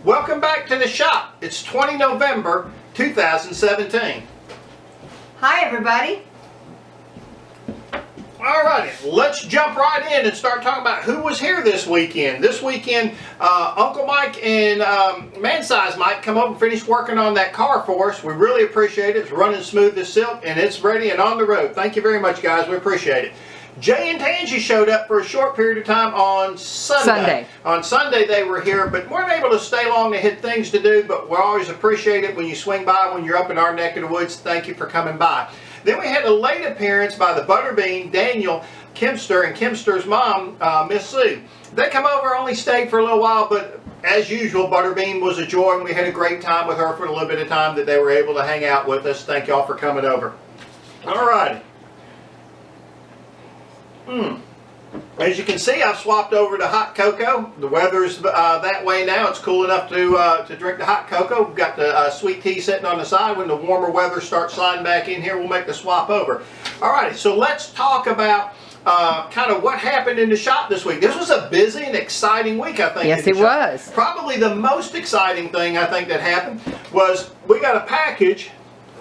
Welcome back to the shop. It's 20 November 2017. Hi everybody. Alrighty, let's jump right in and start talking about who was here this weekend. This weekend, Uncle Mike and Man-Size Mike come over and finished working on that car for us. We really appreciate it. It's running smooth as silk and it's ready and on the road. Thank you very much, guys. We appreciate it. Jay and Tangi showed up for a short period of time on Sunday. On Sunday they were here, but weren't able to stay long. They had things to do, but we always appreciate it when you swing by when you're up in our neck of the woods. Thank you for coming by. Then we had a late appearance by the Butterbean, Daniel, Kimster, and Kimster's mom, Miss Sue. They come over, only stayed for a little while, but as usual, Butterbean was a joy, and we had a great time with her for a little bit of time that they were able to hang out with us. Thank y'all for coming over. All righty. As you can see, I've swapped over to hot cocoa. The weather's that way now. It's cool enough to drink the hot cocoa. We've got the sweet tea sitting on the side. When the warmer weather starts sliding back in here, we'll make the swap over. Alrighty, so let's talk about kind of what happened in the shop this week. This was a busy and exciting week, I think. Yes, it was. Probably the most exciting thing I think that happened was we got a package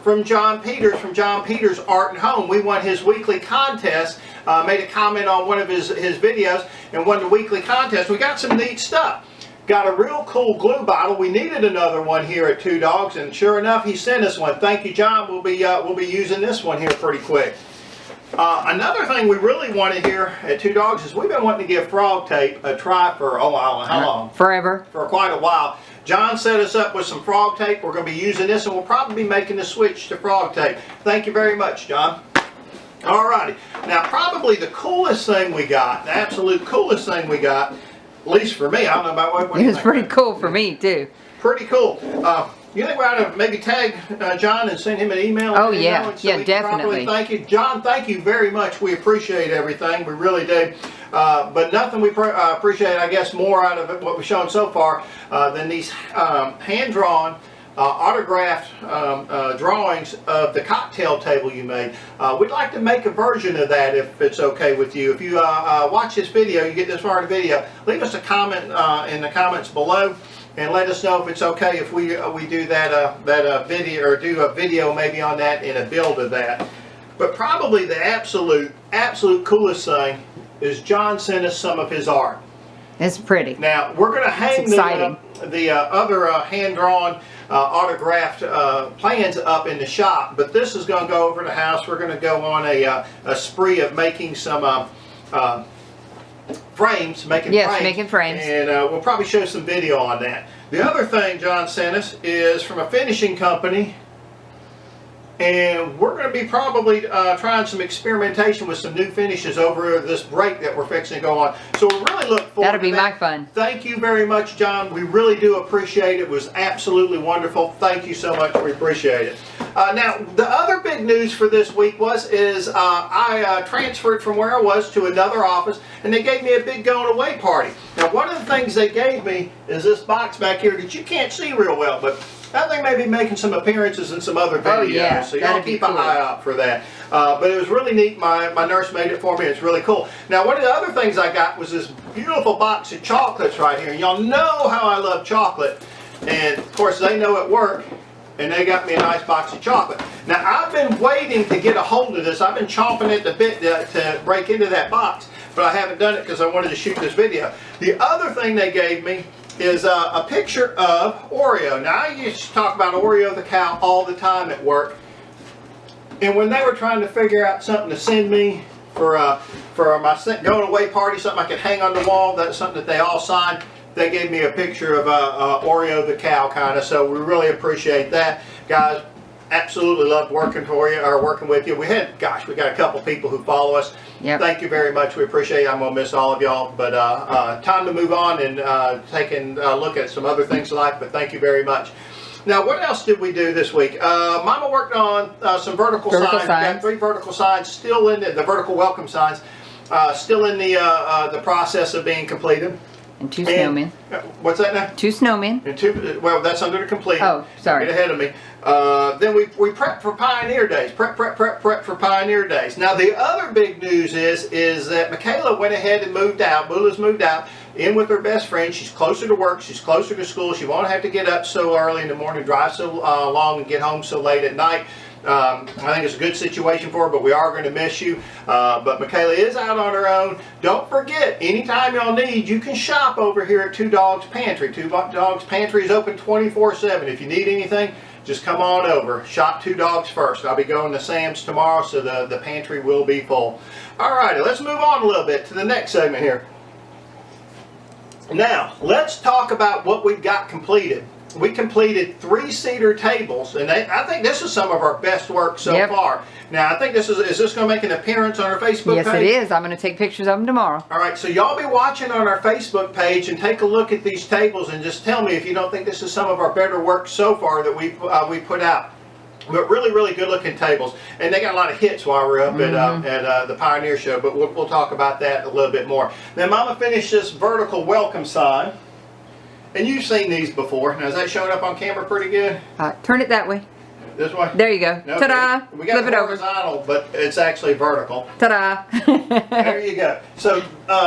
from Jon Peters, from Jon Peters Art and Home. We won his weekly contest, made a comment on one of his videos and won the weekly contest. We got some neat stuff. Got a real cool glue bottle. We needed another one here at Two Dogs, and sure enough, he sent us one. Thank you, John. We'll be using this one here pretty quick. Another thing we really wanted here at Two Dogs is we've been wanting to give frog tape a try for, oh, I don't know how long. Forever. For quite a while. John set us up with some frog tape. We're going to be using this, and we'll probably be making the switch to frog tape. Thank you very much, John. Alrighty. Now, probably the coolest thing we got, the absolute coolest thing we got, at least for me, I don't know about what you think. It was pretty cool for me, too. Pretty cool. You think we ought to maybe tag John and send him an email? Oh, yeah. Yeah, definitely. Thank you. John, thank you very much. We appreciate everything. We really do. But nothing we appreciate, I guess, more out of it, what we've shown so far, than these hand-drawn, autographed drawings of the cocktail table you made. We'd like to make a version of that if it's okay with you. If you watch this video, you get this far in the video, leave us a comment in the comments below. And let us know if it's okay if we do that video, or do a video maybe on that and a build of that. But probably the absolute coolest thing is John sent us some of his art. It's pretty. Now we're going to hang the other hand-drawn autographed plans up in the shop, but this is going to go over to the house. We're going to go on a spree of making some frames, making frames, and we'll probably show some video on that. The other thing John sent us is from a finishing company, and we're going to be probably trying some experimentation with some new finishes over this break that we're fixing to go on. So we really look forward to that. That'll be my fun. Thank you very much, John. We really do appreciate it. It was absolutely wonderful. Thank you so much. We appreciate it. Now, the other big news for this week is I transferred from where I was to another office, and they gave me a big going away party. Now, one of the things they gave me is this box back here that you can't see real well, but I think maybe making some appearances in some other videos. Oh, yeah. So y'all keep an eye out for that. But it was really neat. My nurse made it for me. It's really cool. Now, one of the other things I got was this beautiful box of chocolates right here. Y'all know how I love chocolate. And, of course, they know at work. And they got me a nice box of chocolate. Now, I've been waiting to get a hold of this. I've been chomping at the bit to break into that box. But I haven't done it because I wanted to shoot this video. The other thing they gave me is a picture of Oreo. Now, I used to talk about Oreo the cow all the time at work. And when they were trying to figure out something to send me for my going away party, something I could hang on the wall, that's something that they all signed, they gave me a picture of Oreo the cow, kind of. So we really appreciate that, guys. Absolutely loved working for you, or working with you. We got a couple people who follow us. Yep. Thank you very much. We appreciate it. I'm going to miss all of y'all. But time to move on and taking a look at some other things in life. But thank you very much. Now, what else did we do this week? Mama worked on some vertical signs. We got 3 vertical signs still in the vertical welcome signs, still in the process of being completed. And 2 snowmen. What's that now? 2 snowmen. And 2, well, that's under the complete. Oh, sorry. Get ahead of me. Then we prep for Pioneer Days. Prep for Pioneer Days. Now, the other big news is that Michaela went ahead and moved out. Bula's moved out in with her best friend. She's closer to work. She's closer to school. She won't have to get up so early in the morning, drive so long, and get home so late at night. I think it's a good situation for her, but we are going to miss you. But Michaela is out on her own. Don't forget, anytime y'all need, you can shop over here at Two Dogs Pantry. Two Dogs Pantry is open 24/7. If you need anything, just come on over. Shop Two Dogs first. I'll be going to Sam's tomorrow, so the pantry will be full. All righty, let's move on a little bit to the next segment here. Now, let's talk about what we've got completed. We completed 3-seater tables, and I think this is some of our best work so far. Now, I think this is this going to make an appearance on our Facebook page? Yes, it is. I'm going to take pictures of them tomorrow. All right, so y'all be watching on our Facebook page and take a look at these tables and just tell me if you don't think this is some of our better work so far that we put out. But really, really good-looking tables, and they got a lot of hits while we're up at the Pioneer Show. But we'll talk about that a little bit more. Now, Mama finished this vertical welcome sign. And you've seen these before. Now, is that showing up on camera pretty good? Turn it that way. This way? There you go. Okay. Ta-da! We got Flip it over. horizontal, but it's actually vertical. Ta-da! There you go. So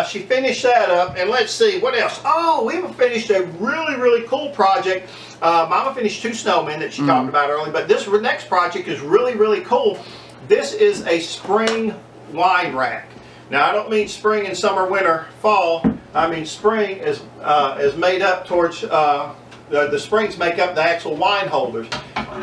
she finished that up, and let's see, what else? Oh, we finished a really, really cool project. Mama finished 2 snowmen that she talked about earlier, but this next project is really, really cool. This is a spring wine rack. Now, I don't mean spring and summer, winter, fall. I mean spring is made up towards, the springs make up the actual wine holders.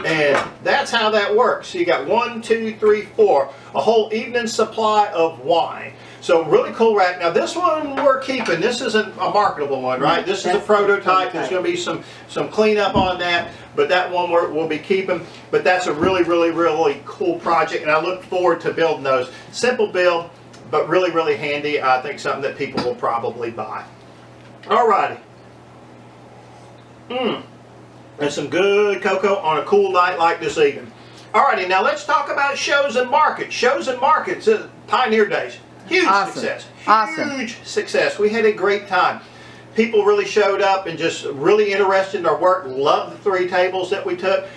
And that's how that works. So you got 1, 2, 3, 4, a whole evening supply of wine. So really cool rack. Now this one we're keeping. This isn't a marketable one, right? This is a prototype. There's going to be some cleanup on that, but that one we'll be keeping. But that's a really, really, really cool project, and I look forward to building those. Simple build, but really, really handy. I think something that people will probably buy. Alrighty. And some good cocoa on a cool night like this evening. Alrighty, now let's talk about shows and markets. Shows and markets, Pioneer Days. Huge success. Huge success. We had a great time. People really showed up and just really interested in our work. Loved the 3 tables that we took.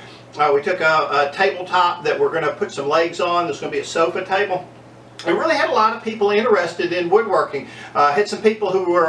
We took a tabletop that we're going to put some legs on. There's going to be a sofa table. And really had a lot of people interested in woodworking. Had some people who were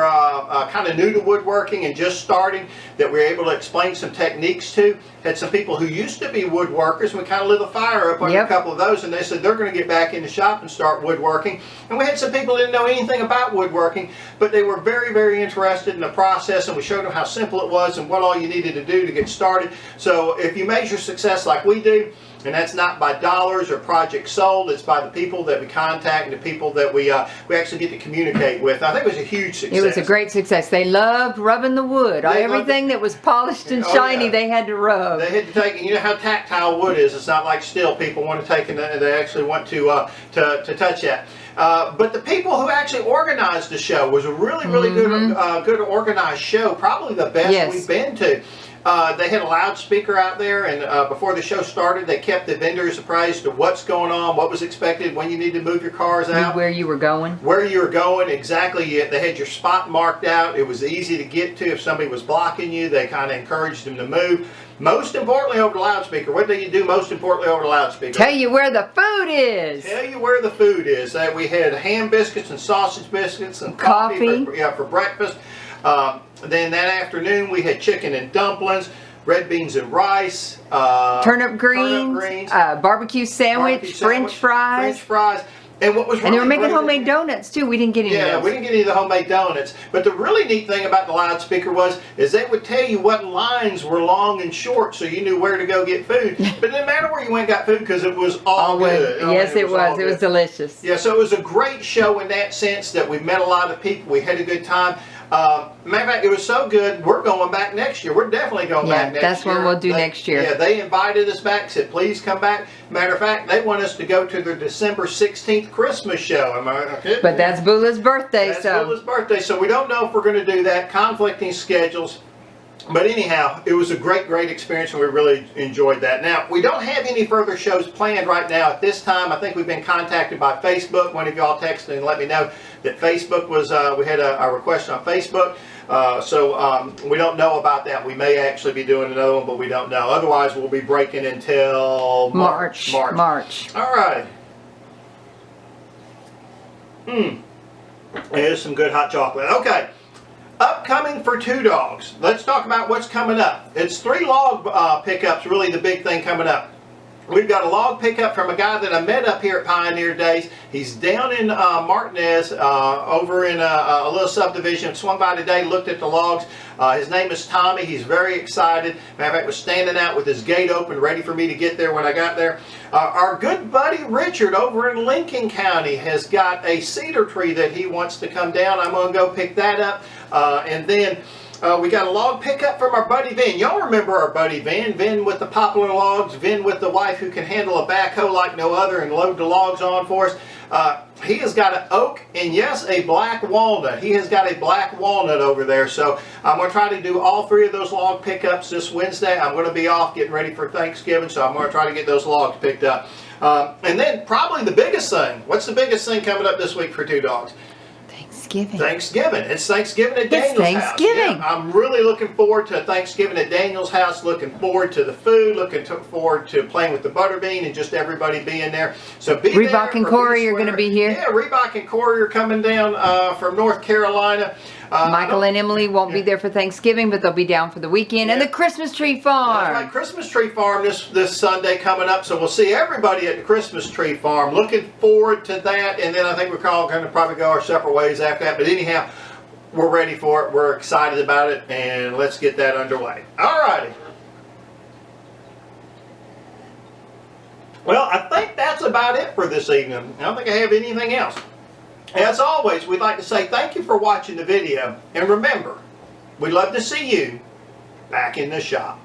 kind of new to woodworking and just starting that we were able to explain some techniques to. Had some people who used to be woodworkers, and we kind of lit a fire up on a couple of those, and they said they're going to get back in the shop and start woodworking. And we had some people who didn't know anything about woodworking, but they were very, very interested in the process, and we showed them how simple it was and what all you needed to do to get started. So if you measure success like we do, and that's not by dollars or projects sold, it's by the people that we contact and the people that we actually get to communicate with. I think it was a huge success. It was a great success. They loved rubbing the wood. Everything that was polished and shiny, they had to rub. They had to take, you know how tactile wood is. It's not like steel. People want to take it, they actually want to touch that. But the people who actually organized the show was a really, really good organized show. Probably the best we've been to. They had a loudspeaker out there, and before the show started, they kept the vendors apprised of what's going on, what was expected, when you need to move your cars out. Where you were going. Where you were going, exactly. They had your spot marked out. It was easy to get to. If somebody was blocking you, they kind of encouraged them to move. Most importantly over the loudspeaker, what do you do most importantly over the loudspeaker? Tell you where the food is. Tell you where the food is. We had ham biscuits and sausage biscuits and coffee for breakfast. Then that afternoon we had chicken and dumplings, red beans and rice, turnip greens, barbecue sandwich, French fries. And what was really and they were making homemade donuts too. We didn't get any of those. Yeah, we didn't get any of the homemade donuts. But the really neat thing about the loudspeaker is they would tell you what lines were long and short, so you knew where to go get food. But it didn't matter where you went and got food because it was all good. Yes, it was. It was delicious. Yeah, so it was a great show in that sense that we met a lot of people. We had a good time. Matter of fact, it was so good, we're going back next year. We're definitely going back next year. That's what we'll do next year. Yeah, they invited us back, said, please come back. Matter of fact, they want us to go to their December 16th Christmas show. Am I okay? But that's Bula's birthday, That's Bula's birthday, so we don't know if we're going to do that. Conflicting schedules. But anyhow, it was a great, great experience, and we really enjoyed that. Now, we don't have any further shows planned right now at this time. I think we've been contacted by Facebook. One of y'all texted and let me know that Facebook was, we had a request on Facebook. So we don't know about that. We may actually be doing another one, but we don't know. Otherwise, we'll be breaking until March. March. All right. Here's some good hot chocolate. Okay. Upcoming for Two Dogs. Let's talk about what's coming up. It's 3 log pickups, really the big thing coming up. We've got a log pickup from a guy that I met up here at Pioneer Days. He's down in Martinez, over in a little subdivision. Swung by today, looked at the logs. His name is Tommy. He's very excited. Matter of fact, was standing out with his gate open, ready for me to get there when I got there. Our good buddy Richard over in Lincoln County has got a cedar tree that he wants to come down. I'm going to go pick that up. And then we got a log pickup from our buddy Vin. Y'all remember our buddy Vin? Vin with the poplar logs, Vin with the wife who can handle a backhoe like no other and load the logs on for us. He has got an oak and yes, a black walnut. He has got a black walnut over there. So I'm going to try to do all 3 of those log pickups this Wednesday. I'm going to be off getting ready for Thanksgiving, so I'm going to try to get those logs picked up. And then probably the biggest thing. What's the biggest thing coming up this week for Two Dogs? Thanksgiving. It's Thanksgiving at Daniel's house. Yeah, I'm really looking forward to Thanksgiving at Daniel's house. Looking forward to the food. Looking forward to playing with the butterbean and just everybody being there. So be there. Reebok and Corey are going to be here. Yeah, Reebok and Corey are coming down from North Carolina. Michael and Emily won't be there for Thanksgiving, but they'll be down for the weekend. And the Christmas Tree Farm. That's right, Christmas Tree Farm this Sunday coming up. So we'll see everybody at the Christmas Tree Farm. Looking forward to that. And then I think we're all going to probably go our separate ways after that. But anyhow, we're ready for it. We're excited about it. And let's get that underway. All righty. Well, I think that's about it for this evening. I don't think I have anything else. As always, we'd like to say thank you for watching the video. And remember, we'd love to see you back in the shop.